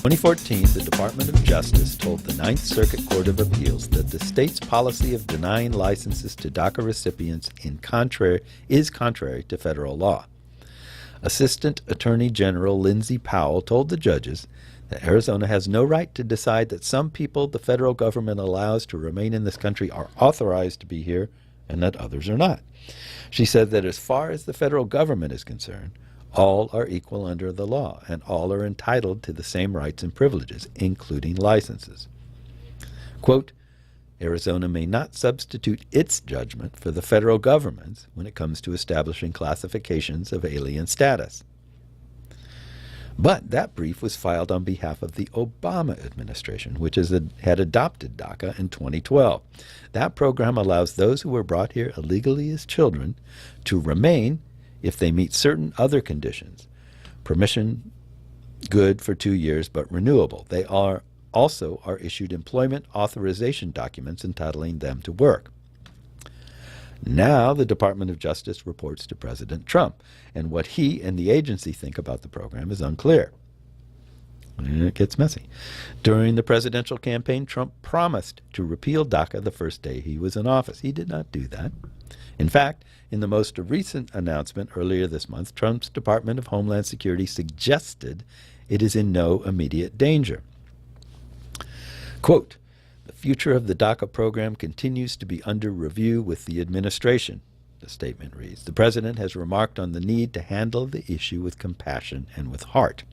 2014, the Department of Justice told the Ninth Circuit Court of Appeals that the state's policy of denying licenses to DACA recipients is contrary to federal law. Assistant Attorney General Lindsay Powell told the judges that Arizona has no right to decide that some people the federal government allows to remain in this country are authorized to be here and that others are not. She said that as far as the federal government is concerned, all are equal under the law, and all are entitled to the same rights and privileges, including licenses. Quote, Arizona may not substitute its judgment for the federal government's when it comes to establishing classifications of alien status. But that brief was filed on behalf of the Obama administration, which had adopted DACA in 2012. That program allows those who were brought here illegally as children to remain if they meet certain other conditions. Permission good for 2 years but renewable. They also are issued employment authorization documents entitling them to work. Now the Department of Justice reports to President Trump, and what he and the agency think about the program is unclear. And it gets messy. During the presidential campaign, Trump promised to repeal DACA the first day he was in office. He did not do that. In fact, in the most recent announcement earlier this month, Trump's Department of Homeland Security suggested it is in no immediate danger. Quote, the future of the DACA program continues to be under review with the administration, the statement reads. The president has remarked on the need to handle the issue with compassion and with heart.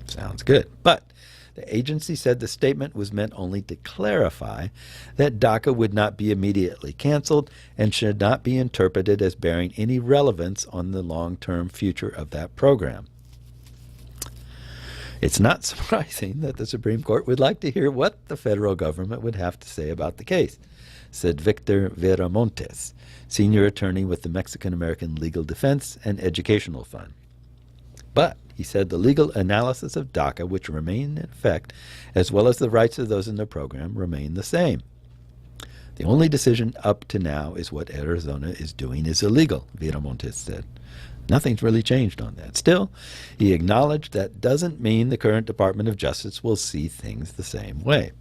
Sounds good. But the agency said the statement was meant only to clarify that DACA would not be immediately canceled and should not be interpreted as bearing any relevance on the long-term future of that program. It's not surprising that the Supreme Court would like to hear what the federal government would have to say about the case, said Victor Veramontes, senior attorney with the Mexican-American Legal Defense and Educational Fund. But he said the legal analysis of DACA, which remain in effect, as well as the rights of those in the program, remain the same. The only decision up to now is what Arizona is doing is illegal, Veramontes said. Nothing's really changed on that. Still, he acknowledged that doesn't mean the current Department of Justice will see things the same way.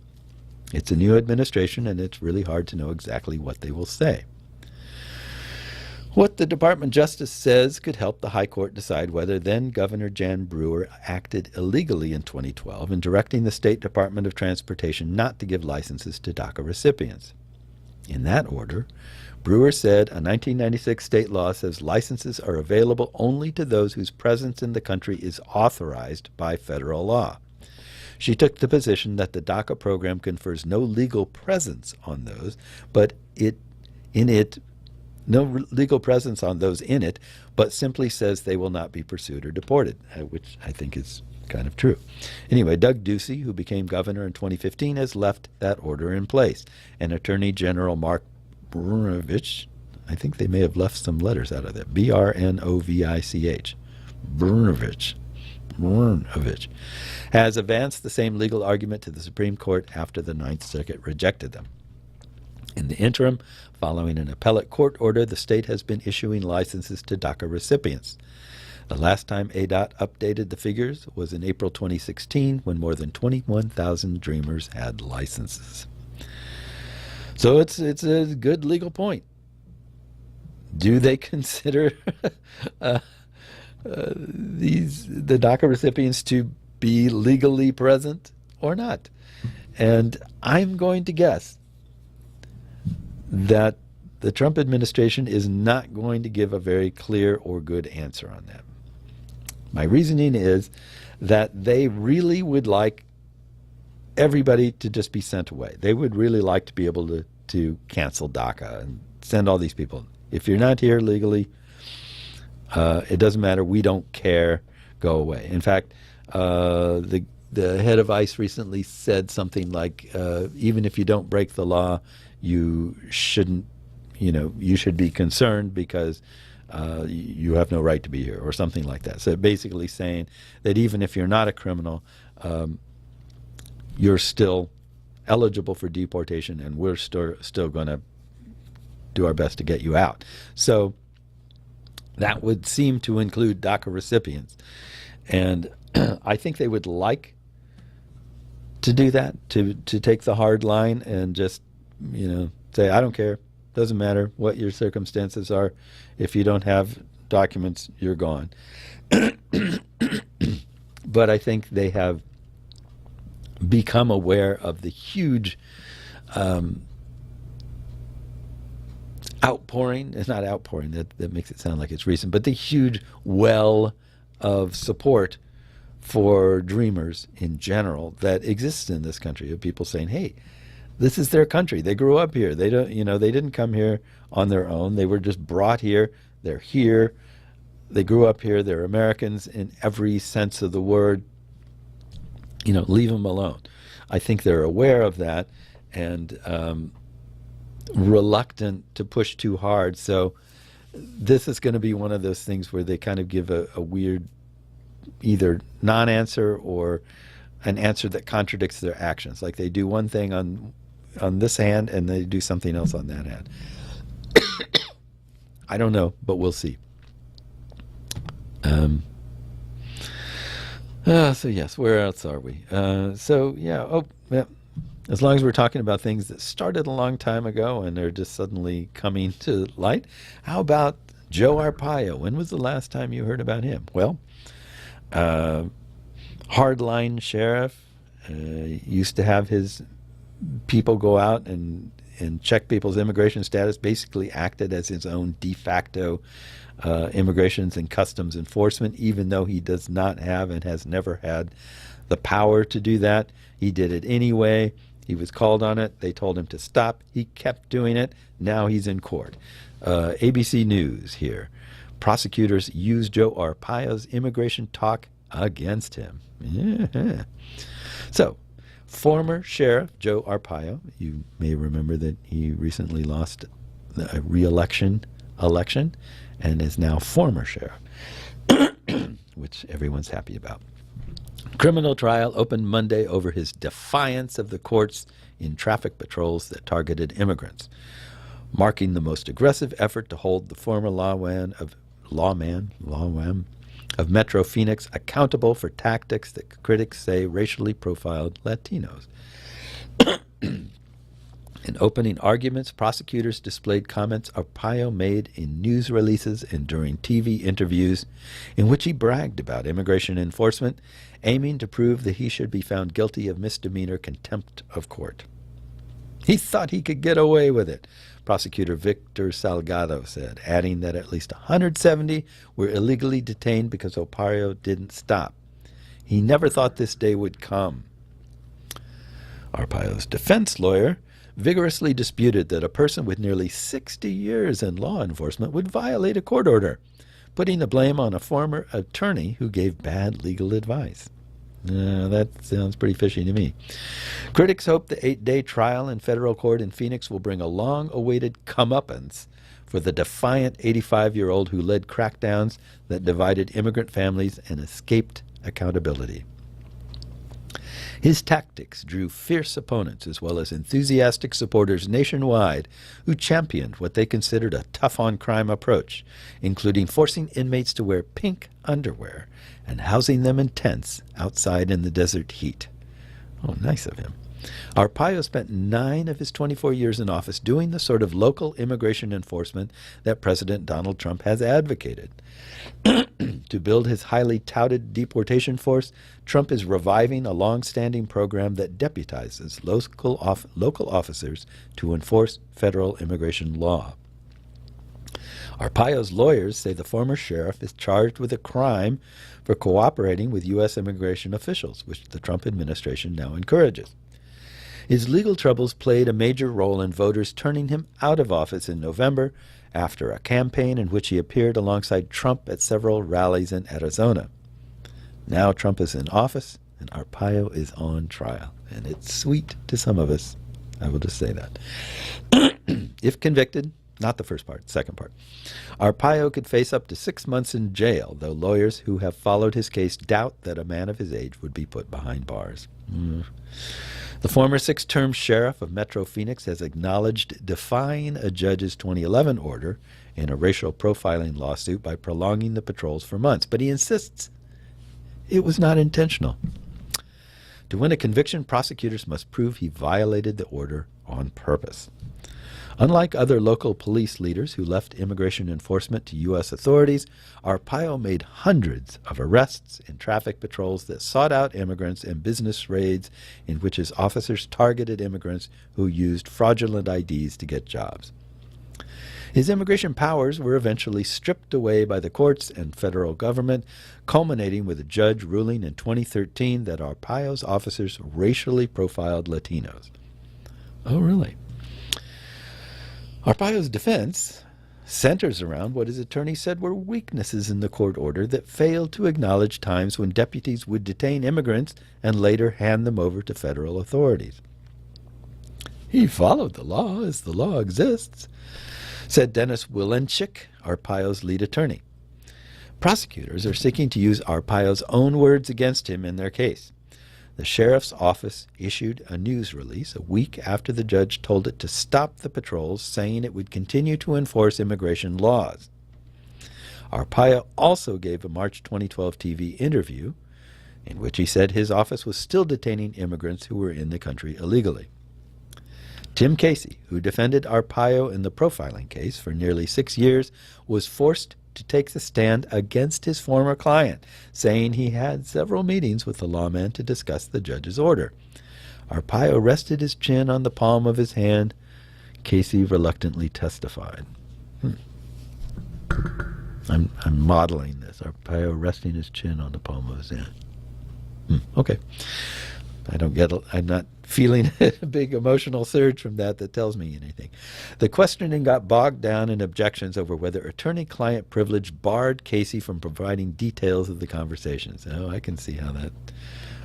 It's a new administration, and it's really hard to know exactly what they will say. What the Department of Justice says could help the High Court decide whether then-Governor Jan Brewer acted illegally in 2012 in directing the State Department of Transportation not to give licenses to DACA recipients. In that order, Brewer said a 1996 state law says licenses are available only to those whose presence in the country is authorized by federal law. She took the position that the DACA program confers no legal presence on those, but no legal presence on those in it, but simply says they will not be pursued or deported, which I think is kind of true. Anyway, Doug Ducey, who became governor in 2015, has left that order in place, and Attorney General Mark Brnovich, I think they may have left some letters out of that, Brnovich, Brnovich, has advanced the same legal argument to the Supreme Court after the Ninth Circuit rejected them. In the interim, following an appellate court order, the state has been issuing licenses to DACA recipients. The last time ADOT updated the figures was in April 2016, when more than 21,000 Dreamers had licenses. So it's a good legal point. Do they consider the DACA recipients to be legally present or not? And I'm going to guess that the Trump administration is not going to give a very clear or good answer on that. My reasoning is that they really would like everybody to just be sent away. They would really like to be able to cancel DACA and send all these people. If you're not here legally, it doesn't matter. We don't care. Go away. In fact, the head of ICE recently said something like, even if you don't break the law, you shouldn't, you should be concerned because you have no right to be here, or something like that. So basically saying that even if you're not a criminal, you're still eligible for deportation, and we're still going to do our best to get you out. So that would seem to include DACA recipients. And I think they would like to do that, to take the hard line and just, say, I don't care. Doesn't matter what your circumstances are. If you don't have documents, you're gone. But I think they have become aware of the huge outpouring. It's not outpouring, that makes it sound like it's recent, but the huge well of support for dreamers in general that exists in this country, of people saying, hey, this is their country. They grew up here. They don't, they didn't come here on their own. They were just brought here. They're here. They grew up here. They're Americans in every sense of the word. Leave them alone. I think they're aware of that and reluctant to push too hard. So this is going to be one of those things where they kind of give a weird either non-answer or an answer that contradicts their actions. Like they do one thing on this hand and they do something else on that hand. I don't know, but we'll see. So yes, where else are we? As long as we're talking about things that started a long time ago and they're just suddenly coming to light, how about Joe Arpaio? When was the last time you heard about him? Well, hardline sheriff, used to have his people go out and check people's immigration status, basically acted as his own de facto immigrations and customs enforcement, even though he does not have and has never had the power to do that. He did it anyway. He was called on it. They told him to stop. He kept doing it. Now he's in court. ABC News here. Prosecutors use Joe Arpaio's immigration talk against him. Yeah. So, former Sheriff Joe Arpaio, you may remember that he recently lost a re-election and is now former sheriff, which everyone's happy about. Criminal trial opened Monday over his defiance of the courts in traffic patrols that targeted immigrants, marking the most aggressive effort to hold the former lawman of Metro Phoenix accountable for tactics that critics say racially profiled Latinos. In opening arguments, prosecutors displayed comments Arpaio made in news releases and during TV interviews in which he bragged about immigration enforcement, aiming to prove that he should be found guilty of misdemeanor contempt of court. He thought he could get away with it, prosecutor Victor Salgado said, adding that at least 170 were illegally detained because Arpaio didn't stop. He never thought this day would come. Arpaio's defense lawyer vigorously disputed that a person with nearly 60 years in law enforcement would violate a court order, putting the blame on a former attorney who gave bad legal advice. That sounds pretty fishy to me. Critics hope the 8-day trial in federal court in Phoenix will bring a long-awaited comeuppance for the defiant 85-year-old who led crackdowns that divided immigrant families and escaped accountability. His tactics drew fierce opponents as well as enthusiastic supporters nationwide who championed what they considered a tough-on-crime approach, including forcing inmates to wear pink underwear and housing them in tents outside in the desert heat. Oh, nice of him. Arpaio spent 9 of his 24 years in office doing the sort of local immigration enforcement that President Donald Trump has advocated. To build his highly touted deportation force, Trump is reviving a long-standing program that deputizes local officers to enforce federal immigration law. Arpaio's lawyers say the former sheriff is charged with a crime for cooperating with U.S. immigration officials, which the Trump administration now encourages. His legal troubles played a major role in voters turning him out of office in November after a campaign in which he appeared alongside Trump at several rallies in Arizona. Now Trump is in office and Arpaio is on trial. And it's sweet to some of us. I will just say that. If convicted, not the first part, second part, Arpaio could face up to 6 months in jail, though lawyers who have followed his case doubt that a man of his age would be put behind bars. The former 6-term sheriff of Metro Phoenix has acknowledged defying a judge's 2011 order in a racial profiling lawsuit by prolonging the patrols for months, but he insists it was not intentional. To win a conviction, prosecutors must prove he violated the order on purpose. Unlike other local police leaders who left immigration enforcement to U.S. authorities, Arpaio made hundreds of arrests in traffic patrols that sought out immigrants and business raids in which his officers targeted immigrants who used fraudulent IDs to get jobs. His immigration powers were eventually stripped away by the courts and federal government, culminating with a judge ruling in 2013 that Arpaio's officers racially profiled Latinos. Oh, really? Arpaio's defense centers around what his attorney said were weaknesses in the court order that failed to acknowledge times when deputies would detain immigrants and later hand them over to federal authorities. He followed the law as the law exists, said Dennis Wilenchik, Arpaio's lead attorney. Prosecutors are seeking to use Arpaio's own words against him in their case. The sheriff's office issued a news release a week after the judge told it to stop the patrols, saying it would continue to enforce immigration laws. Arpaio also gave a March 2012 TV interview in which he said his office was still detaining immigrants who were in the country illegally. Tim Casey, who defended Arpaio in the profiling case for nearly 6 years, was forced to take the stand against his former client, saying he had several meetings with the lawman to discuss the judge's order. Arpaio rested his chin on the palm of his hand. Casey reluctantly testified. I'm modeling this. Arpaio resting his chin on the palm of his hand. Okay. I'm not feeling a big emotional surge from that tells me anything. The questioning got bogged down in objections over whether attorney-client privilege barred Casey from providing details of the conversations. Oh, I can see how that...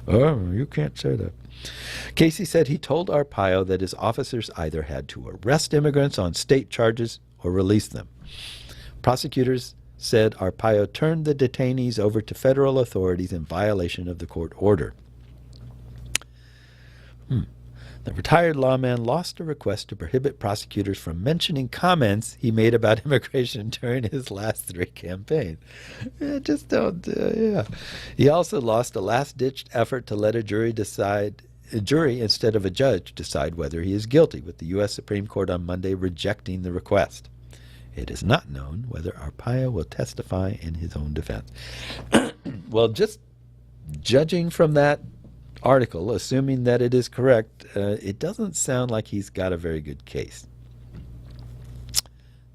Oh, you can't say that. Casey said he told Arpaio that his officers either had to arrest immigrants on state charges or release them. Prosecutors said Arpaio turned the detainees over to federal authorities in violation of the court order. The retired lawman lost a request to prohibit prosecutors from mentioning comments he made about immigration during his last 3 campaigns. Just don't, yeah. He also lost a last-ditch effort to let a jury instead of a judge decide whether he is guilty, with the U.S. Supreme Court on Monday rejecting the request. It is not known whether Arpaio will testify in his own defense. Well, just judging from that article, assuming that it is correct, it doesn't sound like he's got a very good case.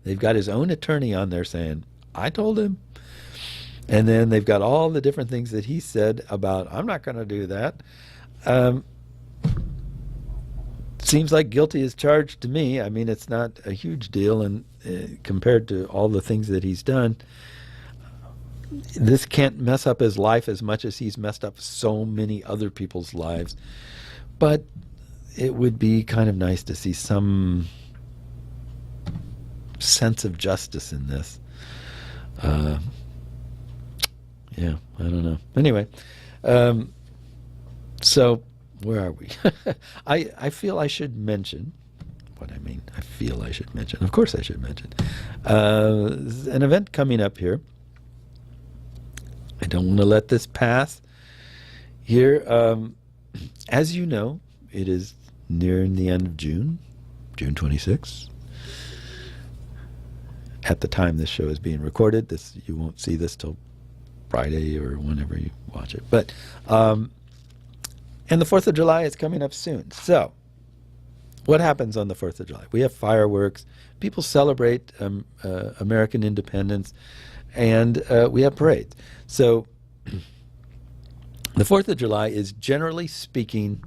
They've got his own attorney on there saying, I told him. And then they've got all the different things that he said about, I'm not going to do that. Seems like guilty as charged to me. I mean, it's not a huge deal, and compared to all the things that he's done, this can't mess up his life as much as he's messed up so many other people's lives. But it would be kind of nice to see some sense of justice in this. Yeah, I don't know. Anyway, so where are we? I feel I should mention what I mean. I feel I should mention. Of course I should mention. An event coming up here. I don't want to let this pass here. As you know, it is nearing the end of June 26th. At the time this show is being recorded, you won't see this till Friday or whenever you watch it. But and the 4th of July is coming up soon. So what happens on the 4th of July? We have fireworks. People celebrate American independence. And we have parades. So the 4th of July is, generally speaking,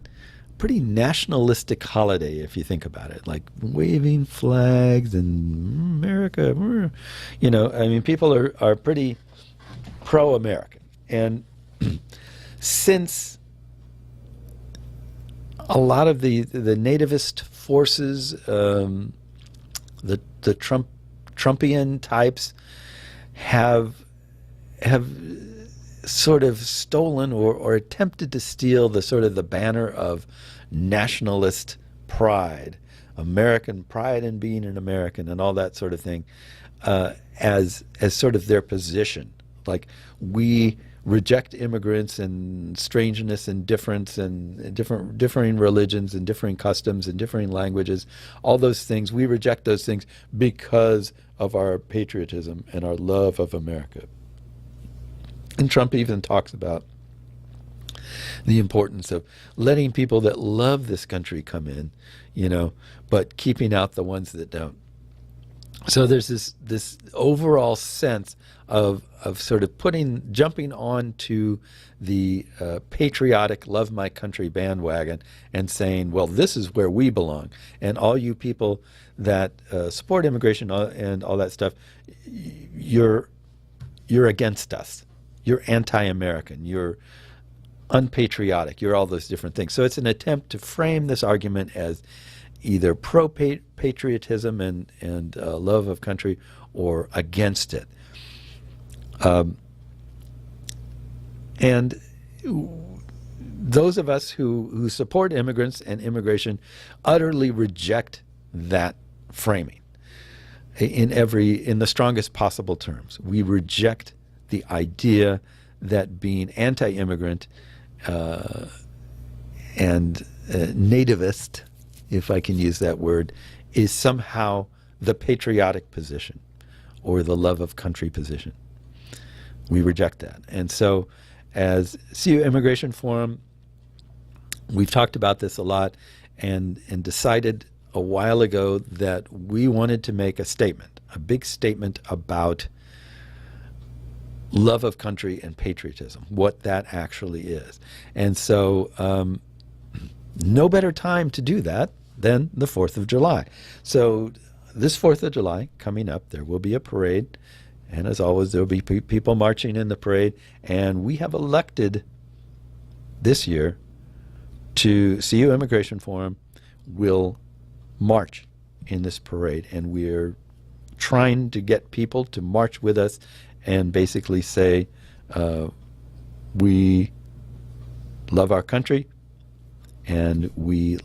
a pretty nationalistic holiday if you think about it, like waving flags and America. You know, I mean, people are pretty pro-American. And since a lot of the nativist forces, the Trumpian types, have sort of stolen or attempted to steal the sort of the banner of nationalist pride, American pride in being an American and all that sort of thing, as sort of their position. Like, we reject immigrants and strangeness and difference and differing religions and differing customs and differing languages, all those things. We reject those things because of our patriotism and our love of America. And Trump even talks about the importance of letting people that love this country come in, but keeping out the ones that don't. So there's this overall sense of sort of jumping on to the patriotic love my country bandwagon and saying, well, this is where we belong. And all you people that support immigration and all that stuff, you're against us. You're anti-American. You're unpatriotic. You're all those different things. So it's an attempt to frame this argument as either pro-patriotism and love of country or against it. And those of us who support immigrants and immigration utterly reject that framing in the strongest possible terms. We reject the idea that being anti-immigrant and nativist, if I can use that word, is somehow the patriotic position or the love of country position. We reject that. And so as CU Immigration Forum, we've talked about this a lot and decided a while ago that we wanted to make a big statement about love of country and patriotism, what that actually is. And so no better time to do that than the 4th of July. So this 4th of July coming up, there will be a parade. And as always, there will be people marching in the parade. And we have elected this year to CU Immigration Forum will march in this parade. And we're trying to get people to march with us and basically say, we love our country and we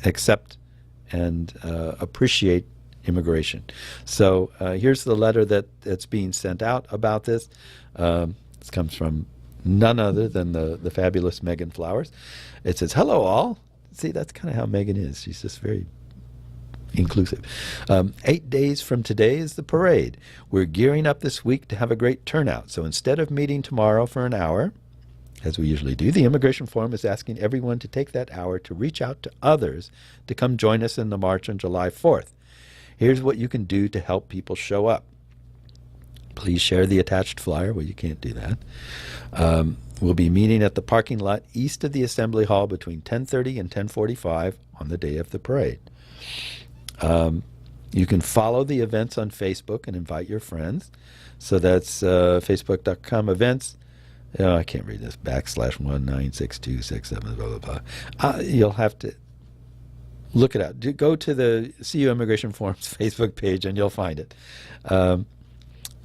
accept and appreciate immigration. So here's the letter that's being sent out about this. This comes from none other than the fabulous Megan Flowers. It says, hello all. See, that's kind of how Megan is. She's just very inclusive. 8 days from today is the parade. We're gearing up this week to have a great turnout. So instead of meeting tomorrow for an hour, as we usually do, the Immigration Forum is asking everyone to take that hour to reach out to others to come join us in the march on July 4th. Here's what you can do to help people show up. Please share the attached flyer. Well, you can't do that. We'll be meeting at the parking lot east of the Assembly Hall between 10:30 and 10:45 on the day of the parade. You can follow the events on Facebook and invite your friends. So that's facebook.com events. I can't read this. /196267 blah, blah, blah. You'll have to look it up. Go to the CU Immigration Forum's Facebook page and you'll find it.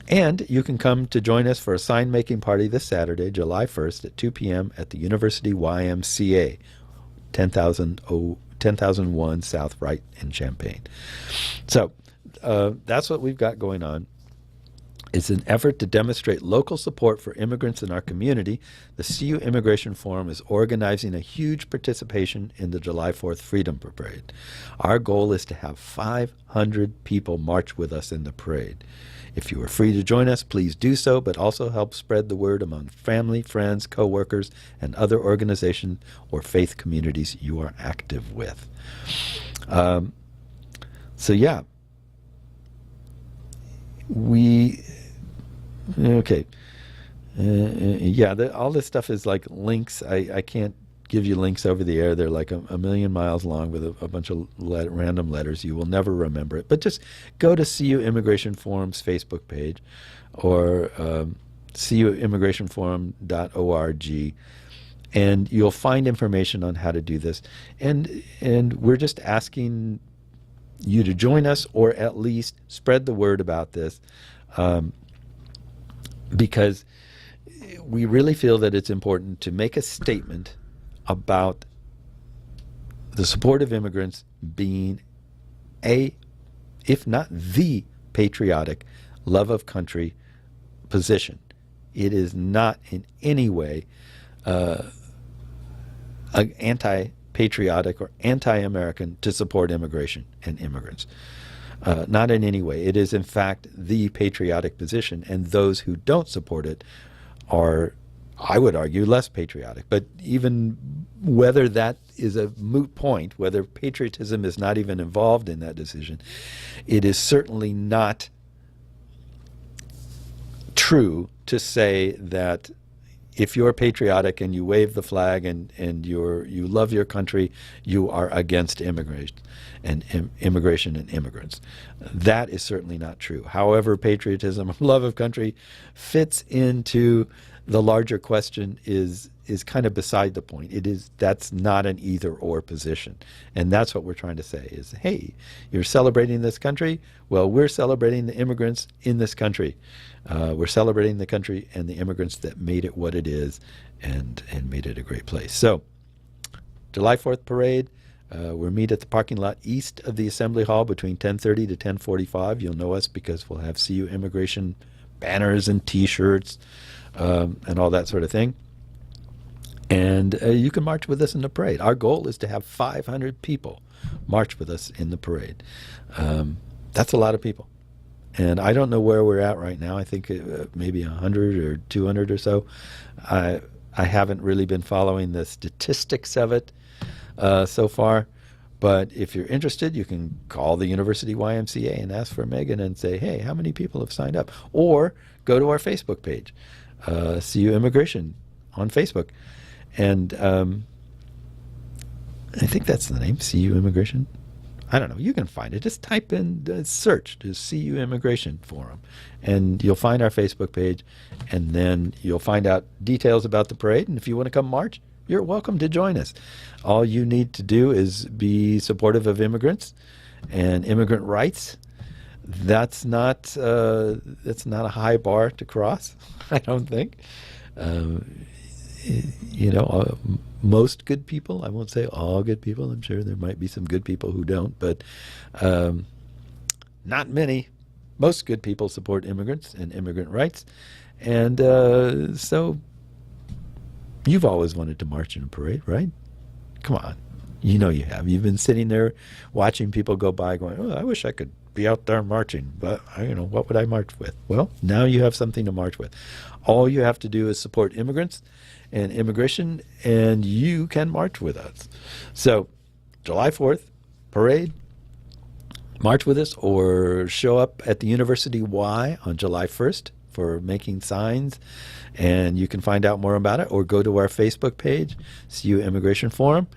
And you can come to join us for a sign-making party this Saturday, July 1st at 2 p.m. at the University YMCA, 10,001 South Wright in Champaign. So that's what we've got going on. It's an effort to demonstrate local support for immigrants in our community. The CU Immigration Forum is organizing a huge participation in the July 4th Freedom Parade. Our goal is to have 500 people march with us in the parade. If you are free to join us, please do so, but also help spread the word among family, friends, co-workers, and other organizations or faith communities you are active with. So yeah, okay. All this stuff is like links. I can't give you links over the air. They're like a million miles long with a bunch of random letters. You will never remember it. But just go to CU Immigration Forum's Facebook page or cuimmigrationforum.org, and you'll find information on how to do this. And we're just asking you to join us or at least spread the word about this. Because we really feel that it's important to make a statement about the support of immigrants being if not the patriotic love of country position It is not in any way anti-patriotic or anti-American to support immigration and immigrants. Not in any way. It is, in fact, the patriotic position, and those who don't support it are, I would argue, less patriotic. But even whether that is a moot point, whether patriotism is not even involved in that decision, it is certainly not true to say that if you're patriotic and you wave the flag and you love your country, you are against immigration and immigrants. That is certainly not true. However, patriotism, love of country, fits into the larger question is kind of beside the point. That's not an either or position. And that's what we're trying to say is, hey, you're celebrating this country. Well, we're celebrating the immigrants in this country. We're celebrating the country and the immigrants that made it what it is and made it a great place. So, July 4th parade, we'll meet at the parking lot east of the Assembly Hall between 10:30 to 10:45. You'll know us because we'll have CU Immigration banners and T-shirts and all that sort of thing. And you can march with us in the parade. Our goal is to have 500 people march with us in the parade. That's a lot of people. And I don't know where we're at right now. I think maybe 100 or 200 or so. I haven't really been following the statistics of it so far. But if you're interested, you can call the University YMCA and ask for Megan and say, hey, how many people have signed up? Or go to our Facebook page, CU Immigration on Facebook. And I think that's the name, CU Immigration. I don't know. You can find it. Just type in, search to CU Immigration Forum, and you'll find our Facebook page, and then you'll find out details about the parade. And if you want to come march, you're welcome to join us. All you need to do is be supportive of immigrants and immigrant rights. That's not a high bar to cross, I don't think. Most good people, I won't say all good people, I'm sure there might be some good people who don't, but not many. Most good people support immigrants and immigrant rights. And so you've always wanted to march in a parade, right? Come on. You know you have. You've been sitting there watching people go by going, oh, I wish I could be out there marching, but what would I march with? Well, now you have something to march with. All you have to do is support immigrants and immigration, and you can march with us. So, July 4th, parade, march with us, or show up at the University Y on July 1st for making signs, and you can find out more about it, or go to our Facebook page, CU Immigration Forum,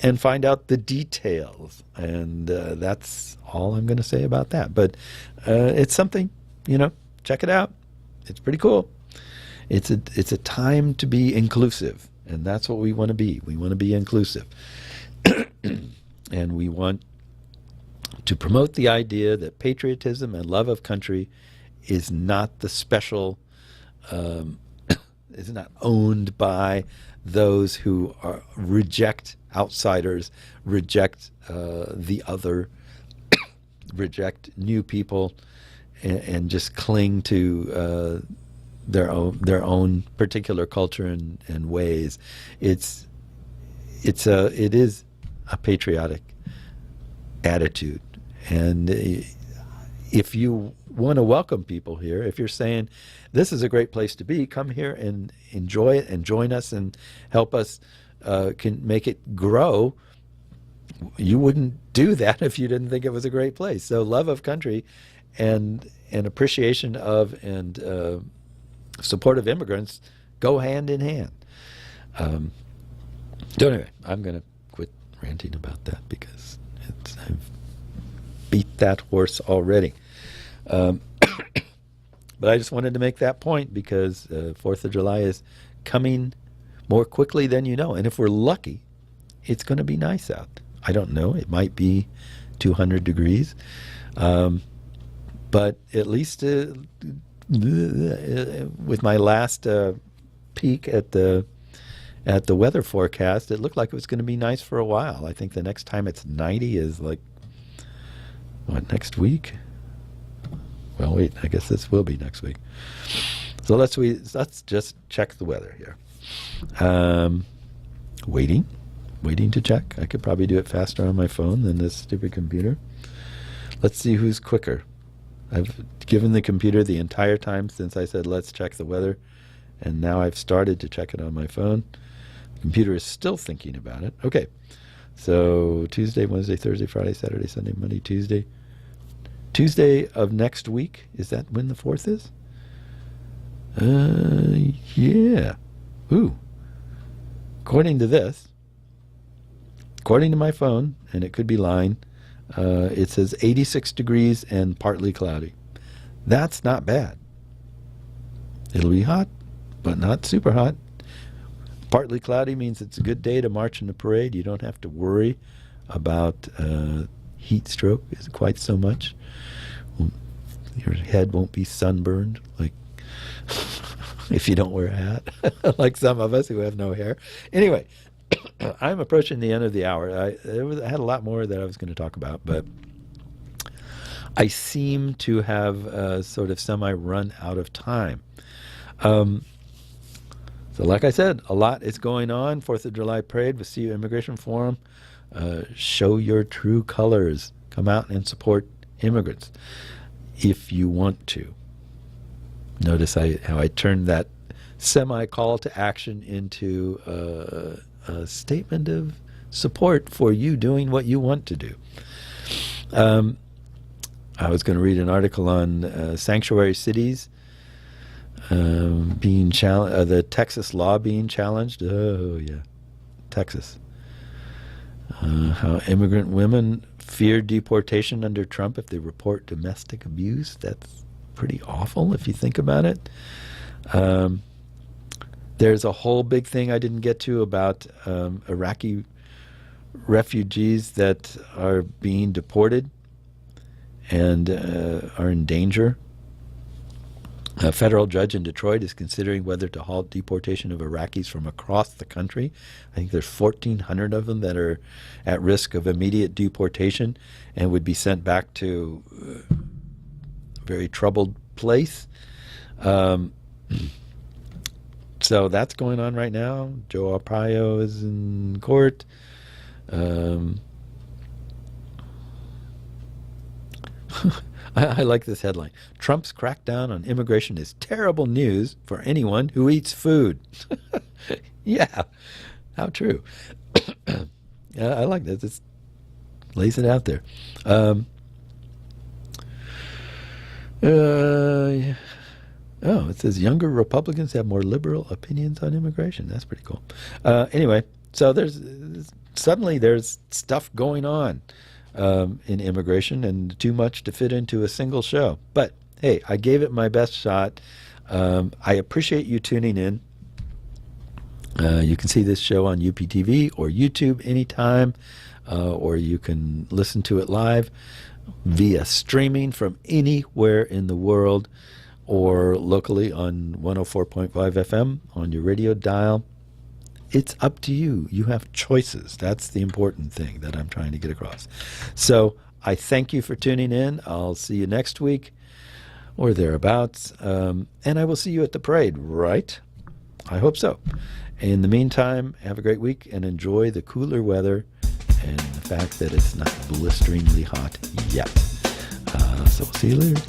and find out the details. And that's all I'm going to say about that. But it's something, check it out. It's pretty cool. It's a time to be inclusive, and that's what we want to be. We want to be inclusive. And we want to promote the idea that patriotism and love of country is not the special, is not owned by those who reject outsiders, reject the other, reject new people, and just cling to their own particular culture and ways. It is a patriotic attitude, and if you want to welcome people here, if you're saying this is a great place to be, come here and enjoy it and join us and help us can make it grow. You wouldn't do that if you didn't think it was a great place. So love of country and appreciation of and support of immigrants go hand in hand. So anyway, I'm going to quit ranting about that because I've beat that horse already. But I just wanted to make that point because 4th of July is coming more quickly than you know. And if we're lucky, it's going to be nice out. I don't know. It might be 200 degrees. But at least with my last peek at the weather forecast, it looked like it was going to be nice for a while. I think the next time it's 90 is like, next week? Well, wait, I guess this will be next week. So let's just check the weather here. Waiting to check. I could probably do it faster on my phone than this stupid computer. Let's see who's quicker. I've given the computer the entire time since I said let's check the weather, and now I've started to check it on my phone. The computer is still thinking about it. Okay, so Tuesday, Wednesday, Thursday, Friday, Saturday, Sunday, Monday, Tuesday. Tuesday of next week, is that when the 4th is? Yeah. Ooh. According to this, according to my phone, and it could be lying, it says 86 degrees and partly cloudy. That's not bad. It'll be hot, but not super hot. Partly cloudy means it's a good day to march in the parade. You don't have to worry about heat stroke quite so much. Your head won't be sunburned like if you don't wear a hat, like some of us who have no hair. Anyway, I'm approaching the end of the hour. I had a lot more that I was going to talk about, but I seem to have sort of semi-run out of time. So like I said, a lot is going on. 4th of July parade with CU Immigration Forum. Show your true colors. Come out and support immigrants if you want to. Notice how I turned that semi-call to action into a statement of support for you doing what you want to do. I was going to read an article on sanctuary cities being challenged, the Texas law being challenged. Oh, yeah, Texas. How immigrant women fear deportation under Trump if they report domestic abuse. That's pretty awful if you think about it. There's a whole big thing I didn't get to about Iraqi refugees that are being deported and are in danger. A federal judge in Detroit is considering whether to halt deportation of Iraqis from across the country. I think there's 1,400 of them that are at risk of immediate deportation and would be sent back to a very troubled place. So that's going on right now. Joe Arpaio is in court. I like this headline. Trump's crackdown on immigration is terrible news for anyone who eats food. Yeah, how true. Yeah, I like that. It lays it out there. Yeah. Oh, it says younger Republicans have more liberal opinions on immigration. That's pretty cool. Anyway, so suddenly there's stuff going on in immigration, and too much to fit into a single show. But hey, I gave it my best shot. I appreciate you tuning in. You can see this show on UPTV or YouTube anytime, or you can listen to it live via streaming from anywhere in the world, or locally on 104.5 FM on your radio dial. It's up to you. You have choices. That's the important thing that I'm trying to get across. So I thank you for tuning in. I'll see you next week or thereabouts. And I will see you at the parade, right? I hope so. In the meantime, have a great week and enjoy the cooler weather and the fact that it's not blisteringly hot yet. So we'll see you later.